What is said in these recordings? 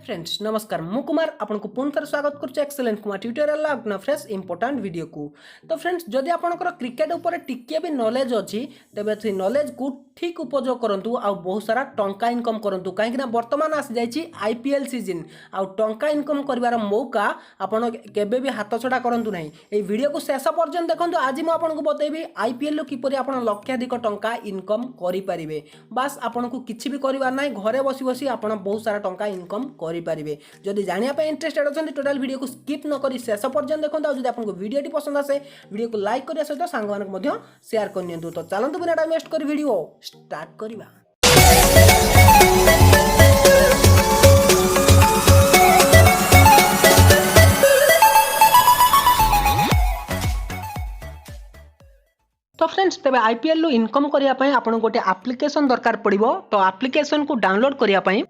Friends नमस्कार मु कुमार आपको पुनः थर स्वागत करुच्चे एक्सेलेंट कुमार ट्यूटोरियल अपना फ्रेश इंपोर्टेंट वीडियो को। तो फ्रेंड्स जदि आपनकर क्रिकेट ऊपर टिके भी नॉलेज अच्छी तेबे से नॉलेज को ठीक उपयोग करंतु आ बहुत सारा टंका इनकम करंतु कहीं वर्तमान आसी जाइए आईपीएल सीजन आ टंका इनकम करिवार मौका आपण केबे भी हाथ छड़ा करंतु नहीं। ए वीडियो को शेष पर्यंत देखंतु। आज मु आपनको बतैबी आईपीएल लो किपरि आपण लक्षाधिक टंका इनकम करि परिबे। बस आपनको किछि भी करिवार नाही, घरे बसी बसी आपण बहुत सारा टंका इनकम करि परिबे। जदि जानिया पे इंटरेस्टेड अछंती टोटल वीडियो को स्किप न करी शेष पर्यंत देखंतु। आ जदि आपनको वीडियोटी पसंद आसे वीडियो को लाइक करिया सहित सांग मानक मध्य शेयर करनियंतु। तो चलंतु बिना टाइम वेस्ट करी वीडियो स्टार्ट करिबा। तो फ्रेंड्स तेरे आईपीएल लो इनकम करिया पई आपन गोटे एप्लिकेशन दरकार पड़िबो। तो एप्लिकेशन को डाउनलोड करिया पई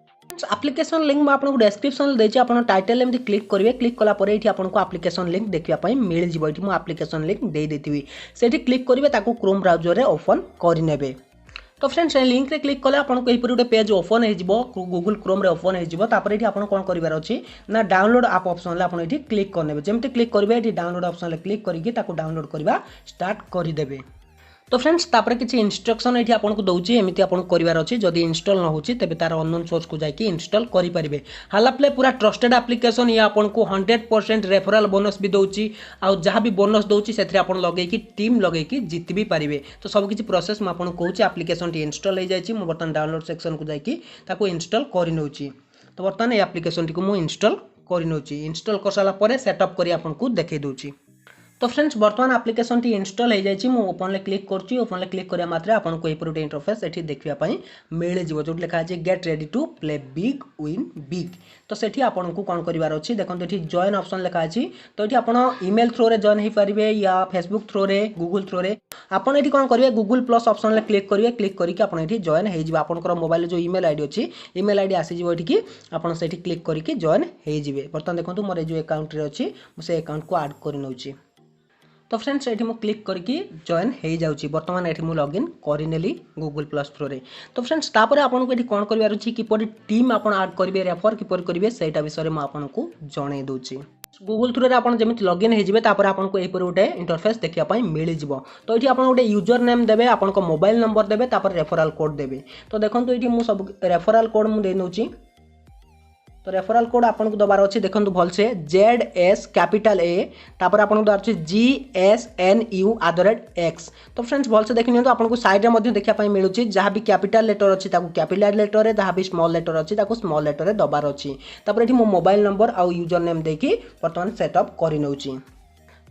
एप्लिकेशन लिंक मैं आपको डिस्क्रिप्शन देछि, आपन टाइटल एमती क्लिक करिवे। क्लिक कला परे एठी आपनको एप्लिकेशन लिंक देखिया पई मिल जिवो। एठी मो एप्लिकेशन लिंक दे देथिबी, सेठी क्लिक करिवे, ताको क्रोम ब्राउजर रे ओपन करि नेबे। तो फ्रेंड्स लिंक रे क्लिक कले आपको यही गोटे पेज ओपन हो गूगल क्रोम रे ओपन हो। तापर ये आपन कौन करिवार अछि ना डाउनलोड आप ऑप्शन ले आपन एठी क्लिक करनेबे। जेमती क्लिक करिवे एठी डाउनलोड ऑप्शन ले क्लिक करिके ताको डाउनलोड करबा स्टार्ट करि देबे। तो फ्रेंड्स तापर किसी इंस्ट्रक्शन ये आपको दूसरी एमती आपको करार अच्छी। जदि इंस्टॉल न होची तेबे तार अननोन सोर्स को जाकि इंस्टॉल करि परिबे। हालाप्ले पूरा ट्रस्टेड एप्लिकेशन, ये आपको 100% रेफरल बोनस भी दउची। आ जहाँ भी बोनस दउची सेथरे आपन लगेकी टीम लगेकी जीत भी पारिबे। तो सब किसी प्रोसेस मैं आपको कहूँ। एप्लिकेशन टी इंस्टॉल हो जाए, मुझे बर्तमान डाउनलोड सेक्शन को जाकि ताको इंस्टॉल करि नउची। तो बर्तमान ये एप्लिकेशन टी को मु इंस्टॉल करि नउची। इंस्टॉल कर साला परे सेटअप करी आपको देखै दउची। तो फ्रेंड्स बर्तमान एप्लिकेशन टी इंस्टॉल हो जाए, मुझे ओपन ले क्लिक करछि। ओपन ले क्लिक करिया मात्रे आपको यही गोटे इंटरफेस एठी देखिया पई मिल जिवो, जो लिखा है get ready to play big win big. तो सेठी आपको कौन करिवार अछि देखंतु। एठी जॉइन ऑप्शन लिखा अछि। तो एठी आपण ईमेल थ्रू रे जॉइन हो पारिबे या फेसबुक थ्रू रे, गूगल थ्रू रे। आपण एठी कौन करिवे गूगल प्लस ऑप्शन ले क्लिक करिवे। क्लिक करके आपण एठी जॉइन हो जिवो। आपनकर मोबाइल जो ईमेल आईडी अछि ईमेल आईडी आसी जिवो एठी कि आपण सेठी क्लिक करके जॉइन हो जिवे। बर्तमान देखंतु मोर जो अकाउंट रे अछि मु से अकाउंट को ऐड करि नउची। तो फ्रेंड्स ये मुझे क्लिक करके जॉइन हो जाऊँगी। बर्तमान ये मुझे लॉगिन करनेली गूगल प्लस थ्रू रे। तो फ्रेंड्स तापर आपको ये कौन करार अच्छी किपर टीम आप ऐड करेंगे, रेफर किपर करेंगे सहीटा विषय में आपको जन दूसरी। गूगल थ्रू रे आपन जमी लॉगिन हो जाए आपको यही गोटे इंटरफेस देखा मिल जाव। तो ये आप गोटे यूजर नेम देवे, आपन मोबाइल नंबर देवे, तापर रेफरल कोड देवे। तो देखो ये मुझे सब रेफरल कोड मुझे दे। तो रेफरल कोड आपको दबार अच्छे देखो भल से ZS कैपिटल A तापर आपको दबार अच्छे GSNU@X। तो फ्रेंड्स भल से देखिए आपको साइड में देखा मिलूँ जहाँ भी कैपिटल लेटर अच्छी कैपिटल लेटर है, जहाँ भी स्मॉल लेटर अच्छी स्मॉल लेटर है दबार अच्छी। तापर ये मो मोबाइल नंबर आउ यूजर नेम देकी बर्तमान सेटअप कर नउची।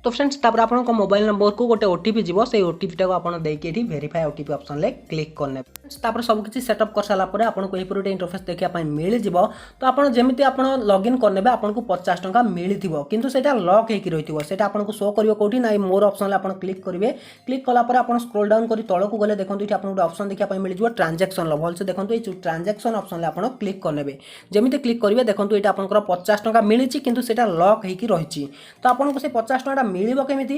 तो फ्रेंड्स तापर आपन मोबाइल नंबर को गोटे ओटीपी जीवो, से ओटीपी टाको आपन देके एठी वेरीफाई ओटीपी ऑप्शन ले क्लिक करने। तापर सब किछि सेटअप कर साला परे आपन को एही गोटे इंटरफेस देखिया पई मिल जिवो। तो आपन जेमिति आपन लॉगिन करनेबे आपन को 50 टंका मिलिथिवो, किंतु सेटा लॉक हेकि रहिथिवो। सेटा आपन को शो करिवो कोठी नै मोर ऑप्शन ले आपन क्लिक करिवे। क्लिक कला परे आपन स्क्रॉल डाउन करी तळ को गले देखंतु एठी आपन गोटे ऑप्शन देखिया पई मिल जिवो ट्रांजैक्शन लो। भल से देखंतु ए ट्रांजैक्शन ऑप्शन ले आपन क्लिक करनेबे। जेमिति क्लिक करिवे देखंतु एटा आपनकर 50 टंका मिलिछि, किंतु सेटा लॉक हेकि रहिछि। तो आपन को से 50 टंका मिलिबो केमिति?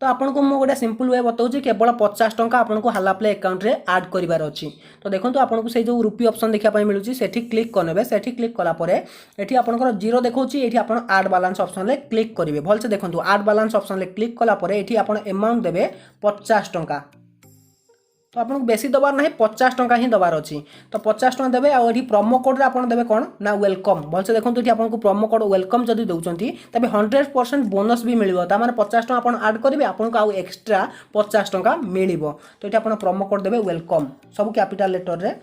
तो आपको मुझे गोटे सिंपल वे बताऊँ, केवल 50 टंका आपको हालाप्ले अकाउंट रे ऐड करिवार अछि। तो देखो आपको से जो रुपी ऑप्शन देखा मिलूँ सेठी क्लिक करने। सेठी क्लिक कला परे एठी आपनकर जीरो देखौछि, एठी आपन ऐड बैलेंस ऑप्शन ले क्लिक करिवे। भल से देखंतु ऐड बैलेंस ऑप्शन ले क्लिक कला परे एठी आपन अमाउंट देबे 50 टंका। तो आपको बेसी दबार ना 50 टंका ही दबार अच्छी। तो 50 टंका देवे। और प्रोमो कोड रे आपन देवे कौन ना वेलकम। भल से देखो ये आपको प्रोमो कोड वेलकम जदि दउचंती तबे 100% बोनस भी मिलिबो। ता माने 50 टंका आपन ऐड करिवे आपनको आउ एक्स्ट्रा 50 टंका मिलिबो। तो ये आपन प्रोमो कोड देवे वेलकम सब कैपिटल लेटर रे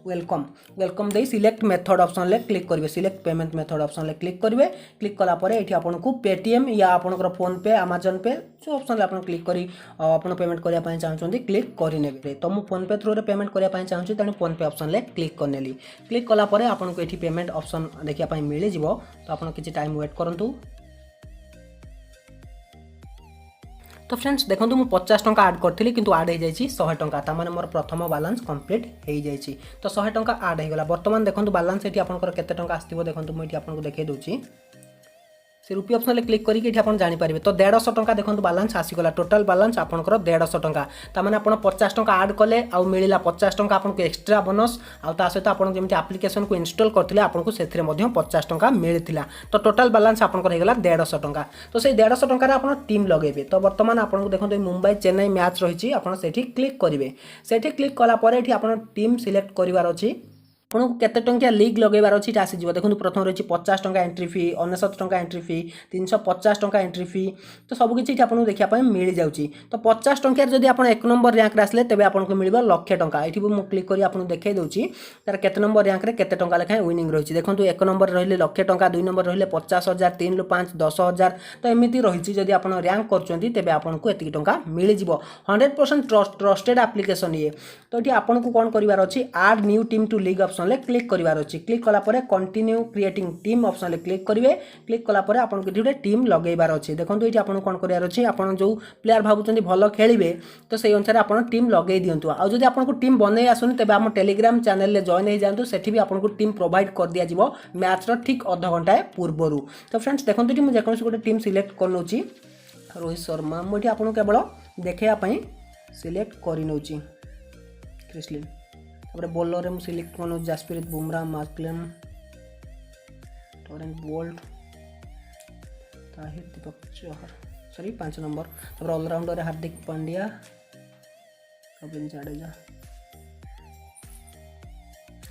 वेलकम। वेलकम दे सिलेक्ट मेथड ऑप्शन ले क्लिक करिवे। सिलेक्ट पेमेंट मेथड ऑप्शन ले क्लिक करिवे। क्लिक कला परे एठी आपनको पेटीएम या आपनकर फोन पे, अमेजन पे जो ऑप्शन ले आपन क्लिक करी आपन पेमेंट करिया पय चाहछोंती क्लिक करि नेबे। तो मु फोन पे थ्रू रे पेमेंट करिया पय चाहछि तने फोन पे ऑप्शन ले क्लिक करनेली। क्लिक कला परे आपनको एठी पेमेंट ऑप्शन देखिया पय मिलि जिवो। तो आपन किछि टाइम वेट करंतु। तो फ्रेंड्स देखो मुझे 50 टंका ऐड करी किंतु ऐड हो जाए 100 टंका। तार मोर प्रथम बैलेंस कंप्लीट हो जाए। तो 100 टंका ऐड होगा। बर्तमान देखो बैलेंस ये आपंकर केते टंका आसो देखो मुझे आपको देखा दूसरी से रुपी ऑप्शन क्लिक करके ये आप जानीपारे। तो 150 टंका देखो बालांस आसीगला टोटाल बालांस आपंकर 150 टंका ताने आप 50 टंका आड कले आउ मिला 50 टंका आपको एक्सट्रा बोनस आ सहित आप जमी आप्लिकेसन को इनस्टॉल करते आपको से 50 टंका मिलता। तो टोटाल बालांस आपंकर होगा 150 टंका। तो से 150 टंका आप टीम लगे। तो बर्तमान आपको देखो मुंबई चेन्नई मैच रही आपड़ी क्लिक करेंगे। से क्लिक कलापर ये आप टीम सिलेक्ट करार अच्छी आपको केते टंकिया लीग लगेबार अच्छी आसीज। देखो प्रथम रही 50 टंका एंट्री फी 99 टंका एंट्री फी 350 टंका एंट्री फी। तो सबकि आपको देखा मिल जाऊँगी। तो 50 टंकिया जब आप 1 नंबर रैंक आसले तेज आपको मिल 1,00,000 टंका। ये मुझे क्लिक कर आपको देखई दूसरी तार केते नंबर रैंक रे केते टंका लेखाएं विनिंग रही। देखो 1 नंबर रही 1,00,000 टंका 2 नंबर रही 50,000 3 रु 5 10,000। तो एमती रही जब आप रैंक कर आपको एति टंका मिल 100% ट्रस्टेड एप्लिकेशन ये। तो ये आपको कौन करार अच्छी add new team to league option click करार अच्छी। क्लिक कलापर continue creating team option click करेंगे। क्लिक कलापर आपको गोटे टीम लगेबार अच्छे। देखो ये आपको कौन करार अच्छे आप जो प्लेयर भावुं भल खेलेंगे तो से अनुसार आप टीम लगे दिंतु। आ जब आपको टीम बनई आसुनी तेज आम टेलीग्राम चैनल में जॉइन हो जातु से भी आपको टीम प्रोवाइड कर दि जाव मैच ठीक अध घंटा पूर्वर। तो फ्रेंड्स देखो ये मुझे जेकोसी गोटे टीम सिलेक्ट कर नौची रोहित शर्मा मुझे आपको केवल देखापी सिलेक्ट कर नौची क्रिस्लिन। बॉलर में सिलेक्ट कर जसप्रीत बुमराह मार्कलेन Trent Boult Tahir Deepak Chahar sorry 5 number. Allrounder Hardik Pandya Ravindra Jadeja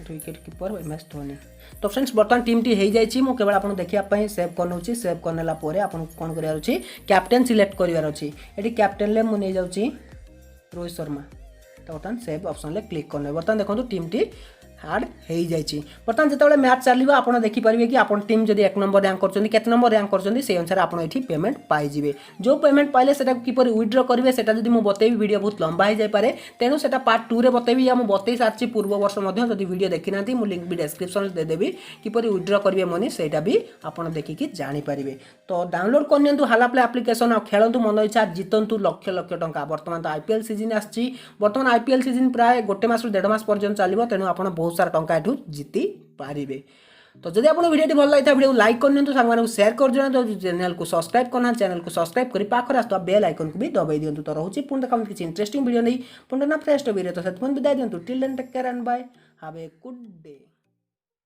wicket keeper MS Dhoni. तो फ्रेंड्स बर्तमान टीम टी हो जाए केवल आपको देखापी सेव कर सेव करने आपको कौन करार अच्छी कैप्टेन सिलेक्ट करार अच्छी। ये कैप्टेन मुझे नहीं जाऊँगी रोहित शर्मा। तो बर्तमान सेव ऑप्शन क्लिक करने बर्तमान देखो टीम टी हार्ड हो जाए। बर्तमान जो मैच चलो आप देखिपारे कि आप टीम जब 1 नंबर रैंक कर नंबर रैंक कर अनुसार आप पेमेंट पाइबे। जो पेमेंट पाइले से किपर विड्र करेंगे से मुझे बतेबी वीडियो बहुत लंबा हो जापे तेणु से पार्ट 2 रे बतेबी या मुझे बतई सारी पूर्व वर्ष जब वीडियो देखी ना मुझे लिंक भी डिस्क्रिप्शन देदेवी किपर विड्र करेंगे मनी से भी आप देखिकी जानीपारे। तो डाउनलोड करनी हालाप्ले एप्लिकेशन आ खेलतु मन इच्छा जितंतु लक्ष लक्ष टंका। बर्तमान तो IPL सीजन आसी बर्तमान IPL सीजन प्राय 1 मास 1.5 मास पर्यंत चलो तेणु आप बहुत सारा टंका एठू जीति पारिबे। तो जदि आपको वीडियो भल लगी वीडियो लाइक करनी सांग शेयर कर दिखाँ चैनल को सब्सक्राइब करना चैनल को सब्सक्राइब कर पाखर आस बेल आइकन को भी दबाई दिंतु। तो रोचे पुणी देखा किसी इंटरेस्टिंग वीडियो नहीं पुणी ना फ्रेश वीडियो तो से विदाय दिंतु till then take care and bye have a good day.